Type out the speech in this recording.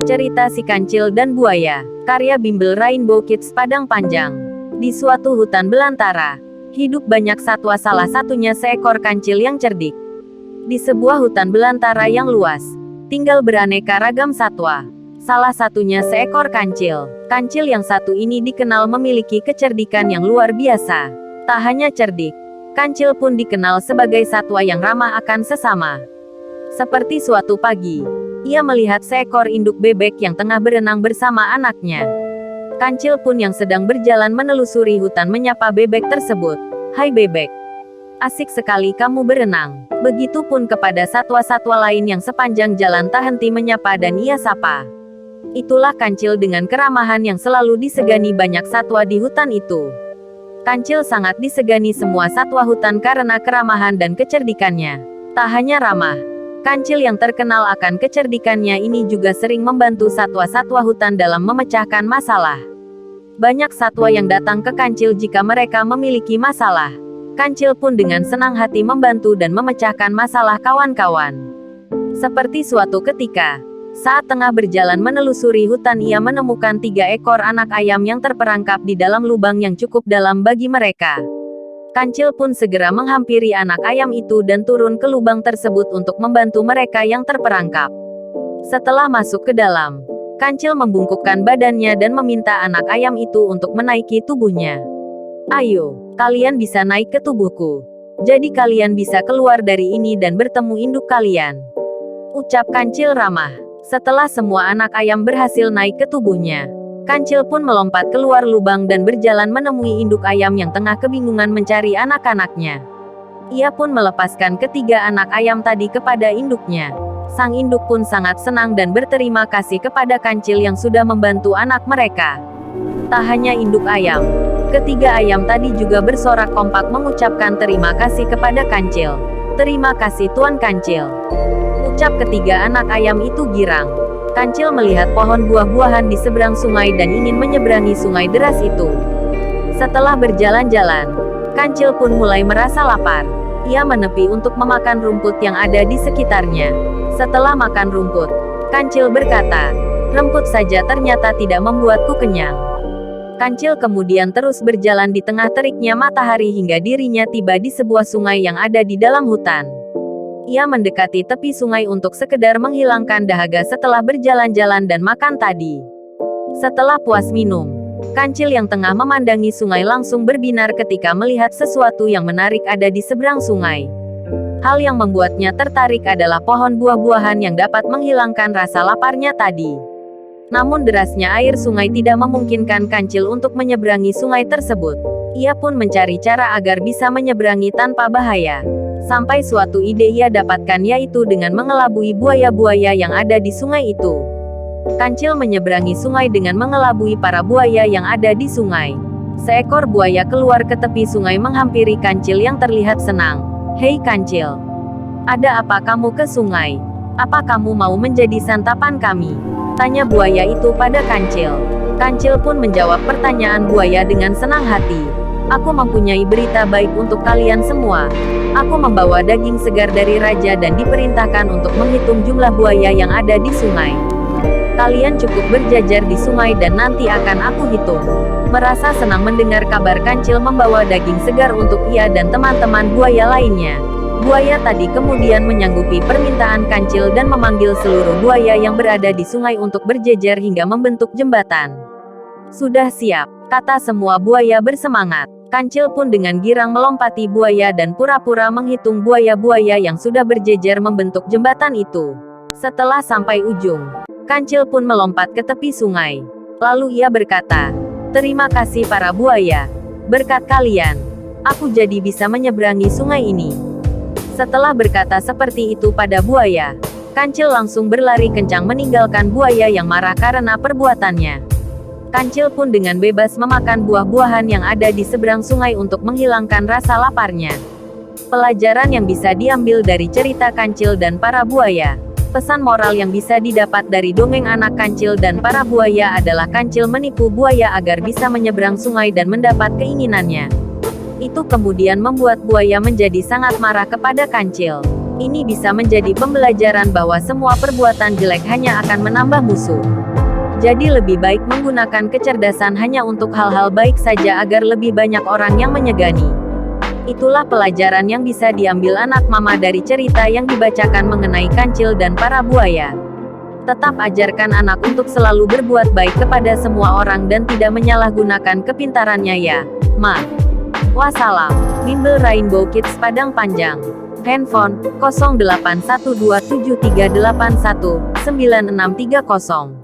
Cerita Si Kancil dan Buaya, karya Bimbel Rainbow Kids Padang Panjang. Di suatu hutan belantara, hidup banyak satwa, salah satunya seekor kancil yang cerdik. Di sebuah hutan belantara yang luas, tinggal beraneka ragam satwa. Salah satunya seekor kancil. Kancil yang satu ini dikenal memiliki kecerdikan yang luar biasa. Tak hanya cerdik, kancil pun dikenal sebagai satwa yang ramah akan sesama. Seperti suatu pagi, ia melihat seekor induk bebek yang tengah berenang bersama anaknya. Kancil pun yang sedang berjalan menelusuri hutan menyapa bebek tersebut. "Hai bebek, asik sekali kamu berenang." Begitupun kepada satwa-satwa lain yang sepanjang jalan tak henti menyapa dan ia sapa. Itulah kancil dengan keramahan yang selalu disegani banyak satwa di hutan itu. Kancil sangat disegani semua satwa hutan karena keramahan dan kecerdikannya. Tak hanya ramah, kancil yang terkenal akan kecerdikannya ini juga sering membantu satwa-satwa hutan dalam memecahkan masalah. Banyak satwa yang datang ke kancil jika mereka memiliki masalah. Kancil pun dengan senang hati membantu dan memecahkan masalah kawan-kawan. Seperti suatu ketika, saat tengah berjalan menelusuri hutan, ia menemukan 3 ekor anak ayam yang terperangkap di dalam lubang yang cukup dalam bagi mereka. Kancil pun segera menghampiri anak ayam itu dan turun ke lubang tersebut untuk membantu mereka yang terperangkap. Setelah masuk ke dalam, kancil membungkukkan badannya dan meminta anak ayam itu untuk menaiki tubuhnya. "Ayo, kalian bisa naik ke tubuhku. Jadi kalian bisa keluar dari ini dan bertemu induk kalian," ucap kancil ramah. Setelah semua anak ayam berhasil naik ke tubuhnya, kancil pun melompat keluar lubang dan berjalan menemui induk ayam yang tengah kebingungan mencari anak-anaknya. Ia pun melepaskan ketiga anak ayam tadi kepada induknya. Sang induk pun sangat senang dan berterima kasih kepada kancil yang sudah membantu anak mereka. Tak hanya induk ayam, ketiga ayam tadi juga bersorak kompak mengucapkan terima kasih kepada kancil. "Terima kasih Tuan Kancil," ucap ketiga anak ayam itu girang. Kancil melihat pohon buah-buahan di seberang sungai dan ingin menyeberangi sungai deras itu. Setelah berjalan-jalan, kancil pun mulai merasa lapar. Ia menepi untuk memakan rumput yang ada di sekitarnya. Setelah makan rumput, kancil berkata, "Rumput saja ternyata tidak membuatku kenyang." Kancil kemudian terus berjalan di tengah teriknya matahari hingga dirinya tiba di sebuah sungai yang ada di dalam hutan. Ia mendekati tepi sungai untuk sekedar menghilangkan dahaga setelah berjalan-jalan dan makan tadi. Setelah puas minum, kancil yang tengah memandangi sungai langsung berbinar ketika melihat sesuatu yang menarik ada di seberang sungai. Hal yang membuatnya tertarik adalah pohon buah-buahan yang dapat menghilangkan rasa laparnya tadi. Namun derasnya air sungai tidak memungkinkan kancil untuk menyeberangi sungai tersebut. Ia pun mencari cara agar bisa menyeberangi tanpa bahaya. Sampai suatu ide ia dapatkan, yaitu dengan mengelabui buaya-buaya yang ada di sungai itu. Kancil menyeberangi sungai dengan mengelabui para buaya yang ada di sungai. Seekor buaya keluar ke tepi sungai menghampiri kancil yang terlihat senang. "Hei Kancil, ada apa kamu ke sungai? Apa kamu mau menjadi santapan kami?" tanya buaya itu pada kancil. Kancil pun menjawab pertanyaan buaya dengan senang hati. "Aku mempunyai berita baik untuk kalian semua. Aku membawa daging segar dari raja dan diperintahkan untuk menghitung jumlah buaya yang ada di sungai. Kalian cukup berjajar di sungai dan nanti akan aku hitung." Merasa senang mendengar kabar kancil membawa daging segar untuk ia dan teman-teman buaya lainnya, buaya tadi kemudian menyanggupi permintaan kancil dan memanggil seluruh buaya yang berada di sungai untuk berjejer hingga membentuk jembatan. "Sudah siap," kata semua buaya bersemangat. Kancil pun dengan girang melompati buaya dan pura-pura menghitung buaya-buaya yang sudah berjejer membentuk jembatan itu. Setelah sampai ujung, kancil pun melompat ke tepi sungai. Lalu ia berkata, "Terima kasih para buaya. Berkat kalian, aku jadi bisa menyeberangi sungai ini." Setelah berkata seperti itu pada buaya, kancil langsung berlari kencang meninggalkan buaya yang marah karena perbuatannya. Kancil pun dengan bebas memakan buah-buahan yang ada di seberang sungai untuk menghilangkan rasa laparnya. Pelajaran yang bisa diambil dari cerita kancil dan para buaya. Pesan moral yang bisa didapat dari dongeng anak kancil dan para buaya adalah kancil menipu buaya agar bisa menyeberang sungai dan mendapat keinginannya. Itu kemudian membuat buaya menjadi sangat marah kepada kancil. Ini bisa menjadi pembelajaran bahwa semua perbuatan jelek hanya akan menambah musuh. Jadi lebih baik menggunakan kecerdasan hanya untuk hal-hal baik saja agar lebih banyak orang yang menyegani. Itulah pelajaran yang bisa diambil anak mama dari cerita yang dibacakan mengenai kancil dan para buaya. Tetap ajarkan anak untuk selalu berbuat baik kepada semua orang dan tidak menyalahgunakan kepintarannya ya, Ma. Wassalam. Bimbel Rainbow Kids Padang Panjang. Handphone 081273819630